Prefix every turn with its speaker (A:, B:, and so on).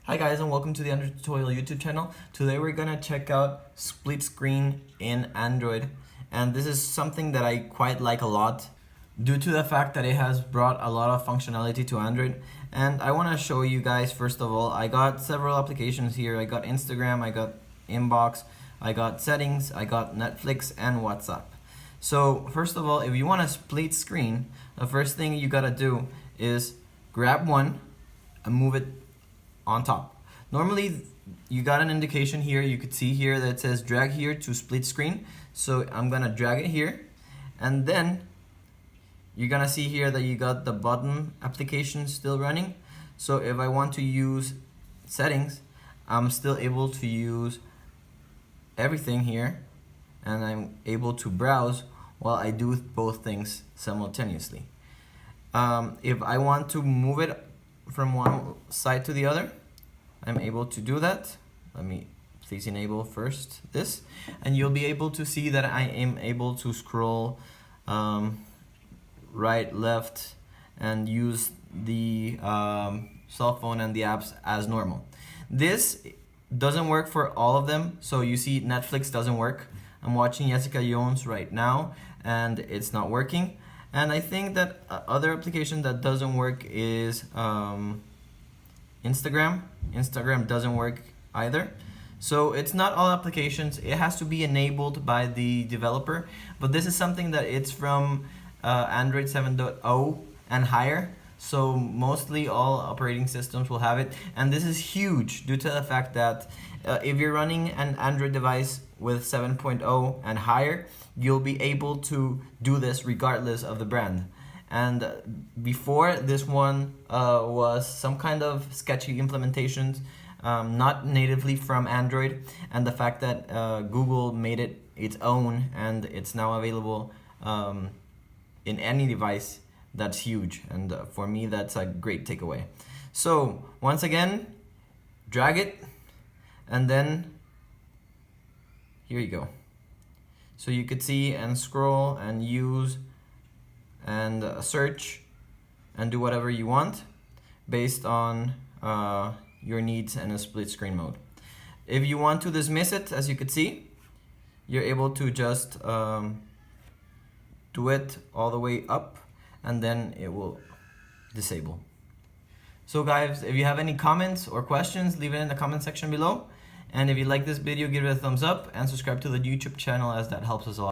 A: Hi guys, and welcome to the Android Tutorial YouTube channel. Today we're gonna check out split screen in Android, and this is something that I quite like a lot due to the fact that it has brought a lot of functionality to Android. And I want to show you guys, first of all, I got several applications here. I got Instagram, I got Inbox, I got Settings, I got Netflix and WhatsApp. So first of all, if you want to split screen, the first thing you gotta do is grab one and move it on top. Normally you got an indication here, you could see here that says drag here to split screen. So I'm gonna drag it here, and then you're gonna see here that you got the button application still running. So if I want to use settings, I'm still able to use everything here, and I'm able to browse while I do both things simultaneously. If I want to move it from one side to the other, I'm able to do that. Let me please enable first this, and you'll be able to see that I am able to scroll right, left, and use the cell phone and the apps as normal. This doesn't work for all of them. So you see Netflix doesn't work. I'm watching Jessica Jones right now and it's not working. And I think that other application that doesn't work is Instagram. Instagram doesn't work either. So it's not all applications. It has to be enabled by the developer. But this is something that it's from Android 7.0 and higher. So mostly all operating systems will have it. And this is huge due to the fact that if you're running an Android device with 7.0 and higher, you'll be able to do this regardless of the brand. And before, this one was some kind of sketchy implementations, not natively from Android, and the fact that Google made it its own and it's now available in any device, that's huge. And for me, that's a great takeaway. So once again, drag it, and then here you go. So you could see and scroll and use and search and do whatever you want based on your needs in a split screen mode. If you want to dismiss it, as you could see, you're able to just do it all the way up, and then it will disable. So guys, if you have any comments or questions, leave it in the comment section below. And if you like this video, give it a thumbs up and subscribe to the YouTube channel, as that helps us a lot.